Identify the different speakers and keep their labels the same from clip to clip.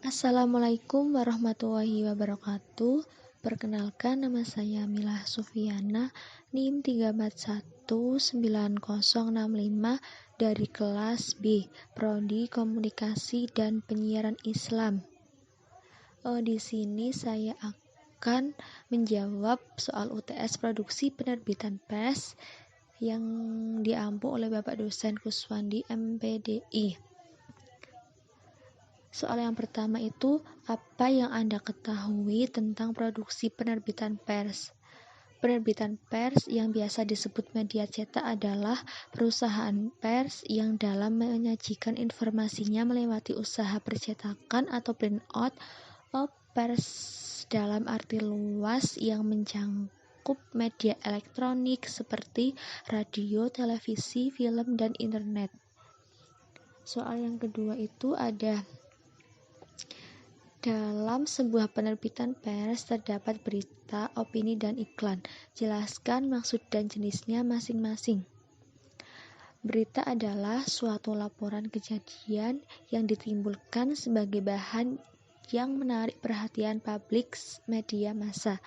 Speaker 1: Assalamualaikum warahmatullahi wabarakatuh. Perkenalkan, nama saya Milah Sufiana, NIM 3419065 dari kelas B, Prodi Komunikasi dan Penyiaran Islam. Di sini saya akan menjawab soal UTS Produksi Penerbitan Pers yang diampu oleh Bapak Dosen Kuswandi MPDI. Soal yang pertama itu, apa yang Anda ketahui tentang produksi penerbitan pers? Penerbitan pers yang biasa disebut media cetak adalah perusahaan pers yang dalam menyajikan informasinya melewati usaha percetakan atau print-out pers dalam arti luas yang mencakup media elektronik seperti radio, televisi, film, dan internet. Soal yang kedua itu ada, dalam sebuah penerbitan pers terdapat berita, opini, dan iklan. Jelaskan maksud dan jenisnya masing-masing. Berita adalah suatu laporan kejadian yang ditimbulkan sebagai bahan yang menarik perhatian publik media massa.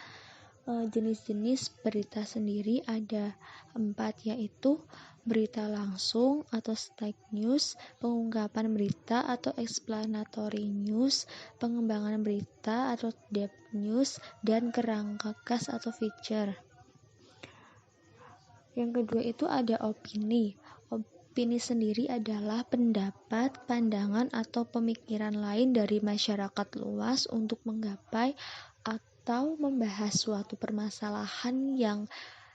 Speaker 1: Jenis-jenis berita sendiri ada 4, yaitu berita langsung atau static news, pengungkapan berita atau explanatory news, pengembangan berita atau depth news, dan kerangka khas atau feature. Yang kedua itu ada opini. Opini sendiri adalah pendapat, pandangan, atau pemikiran lain dari masyarakat luas untuk menggapai atau membahas suatu permasalahan yang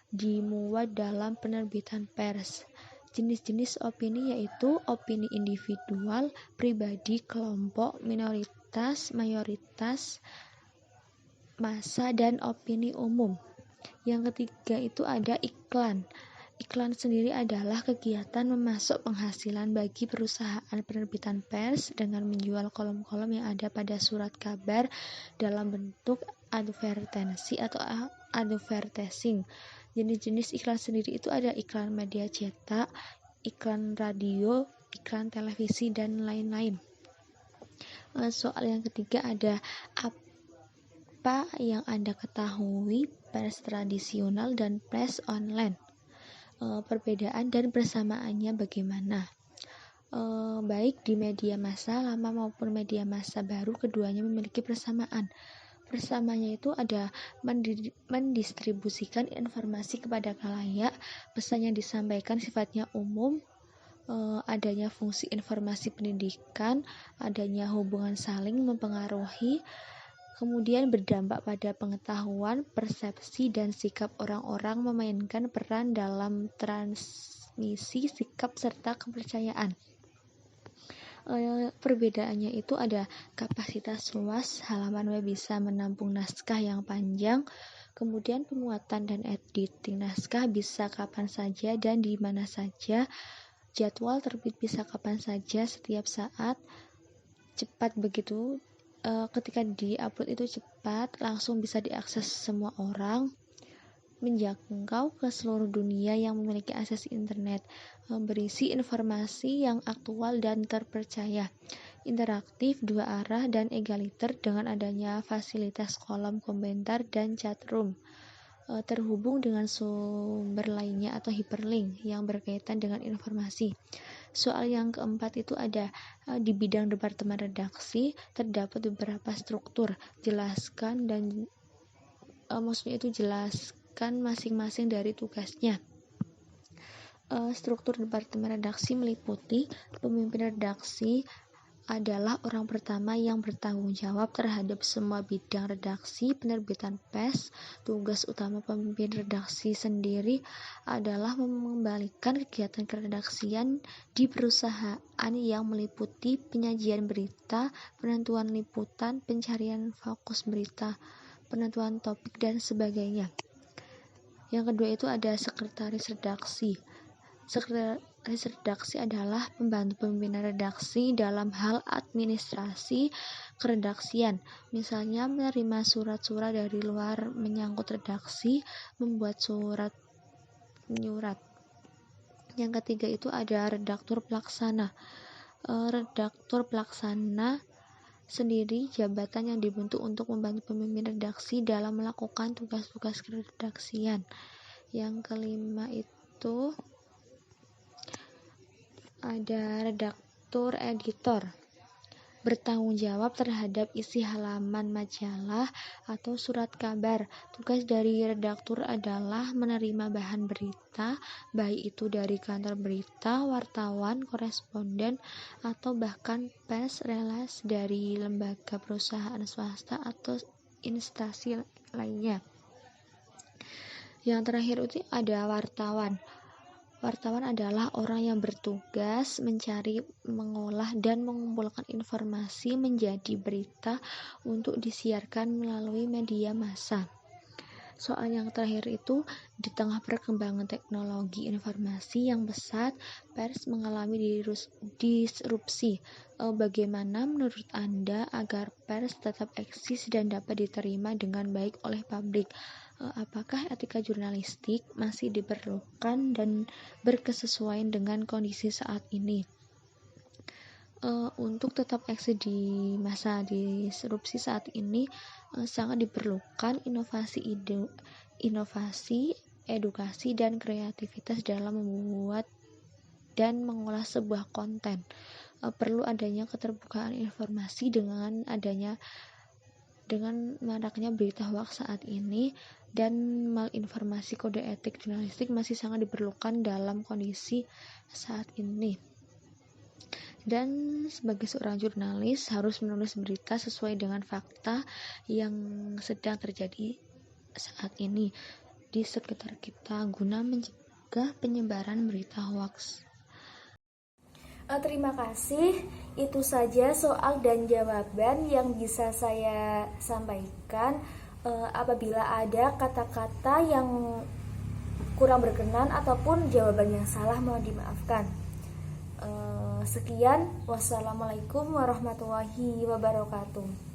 Speaker 1: dimuat dalam penerbitan pers. Jenis-jenis opini yaitu opini individual, pribadi, kelompok, minoritas, mayoritas, massa, dan opini umum. Yang ketiga itu ada iklan. Iklan sendiri adalah kegiatan memasok penghasilan bagi perusahaan penerbitan pers dengan menjual kolom-kolom yang ada pada surat kabar dalam bentuk advertensi atau advertising. Jenis-jenis iklan sendiri itu ada iklan media cetak, iklan radio, iklan televisi, dan lain-lain. Soal yang ketiga ada, apa yang Anda ketahui pers tradisional dan pers online? Perbedaan dan persamaannya bagaimana? Baik di media massa lama maupun media massa baru, keduanya memiliki persamaan. Persamaannya itu ada mendistribusikan informasi kepada khalayak, pesan yang disampaikan sifatnya umum, adanya fungsi informasi pendidikan, adanya hubungan saling mempengaruhi, kemudian berdampak pada pengetahuan, persepsi, dan sikap orang-orang, memainkan peran dalam transmisi sikap serta kepercayaan. Perbedaannya itu ada kapasitas luas, halaman web bisa menampung naskah yang panjang, kemudian pemuatan dan editing naskah bisa kapan saja dan di mana saja, jadwal terbit bisa kapan saja, setiap saat, cepat begitu. Ketika di-upload itu cepat, langsung bisa diakses semua orang, menjangkau ke seluruh dunia yang memiliki akses internet, berisi informasi yang aktual dan terpercaya, interaktif, dua arah, dan egaliter dengan adanya fasilitas kolom komentar dan chatroom, terhubung dengan sumber lainnya atau hyperlink yang berkaitan dengan informasi. Soal yang keempat itu ada, di bidang departemen redaksi terdapat beberapa struktur. Jelaskan dan maksudnya itu jelaskan masing-masing dari tugasnya. Struktur departemen redaksi meliputi pemimpin redaksi adalah orang pertama yang bertanggung jawab terhadap semua bidang redaksi penerbitan pers. Tugas utama pemimpin redaksi sendiri adalah mengembalikan kegiatan keredaksian di perusahaan yang meliputi penyajian berita, penentuan liputan, pencarian fokus berita, penentuan topik, dan sebagainya. Yang kedua itu ada sekretaris redaksi. Sekretaris redaksi adalah pembantu pimpinan redaksi dalam hal administrasi keredaksian, misalnya menerima surat-surat dari luar menyangkut redaksi, membuat surat menyurat. Yang ketiga itu ada redaktur pelaksana. Redaktur pelaksana sendiri jabatan yang dibentuk untuk membantu pemimpin redaksi dalam melakukan tugas-tugas keredaksian. Yang kelima itu ada redaktur editor, bertanggung jawab terhadap isi halaman majalah atau surat kabar. Tugas dari redaktur adalah menerima bahan berita, baik itu dari kantor berita, wartawan, koresponden, atau bahkan press release dari lembaga perusahaan swasta atau instansi lainnya. Yang terakhir itu ada wartawan. Wartawan adalah orang yang bertugas mencari, mengolah, dan mengumpulkan informasi menjadi berita untuk disiarkan melalui media massa. Soal yang terakhir itu, di tengah perkembangan teknologi informasi yang pesat, pers mengalami disrupsi. Bagaimana menurut Anda agar pers tetap eksis dan dapat diterima dengan baik oleh publik? Apakah etika jurnalistik masih diperlukan dan berkesesuaian dengan kondisi saat ini? Untuk tetap eksis di masa disrupsi saat ini, sangat diperlukan inovasi, edukasi, dan kreativitas dalam membuat dan mengolah sebuah konten. Perlu adanya keterbukaan informasi dengan maraknya berita hoaks saat ini, dan malinformasi. Kode etik jurnalistik masih sangat diperlukan dalam kondisi saat ini. Dan sebagai seorang jurnalis harus menulis berita sesuai dengan fakta yang sedang terjadi saat ini di sekitar kita guna mencegah penyebaran berita hoaks.
Speaker 2: Terima kasih. Itu saja soal dan jawaban yang bisa saya sampaikan. Apabila ada kata-kata yang kurang berkenan ataupun jawaban yang salah, mohon dimaafkan. Sekian, wassalamualaikum warahmatullahi wabarakatuh.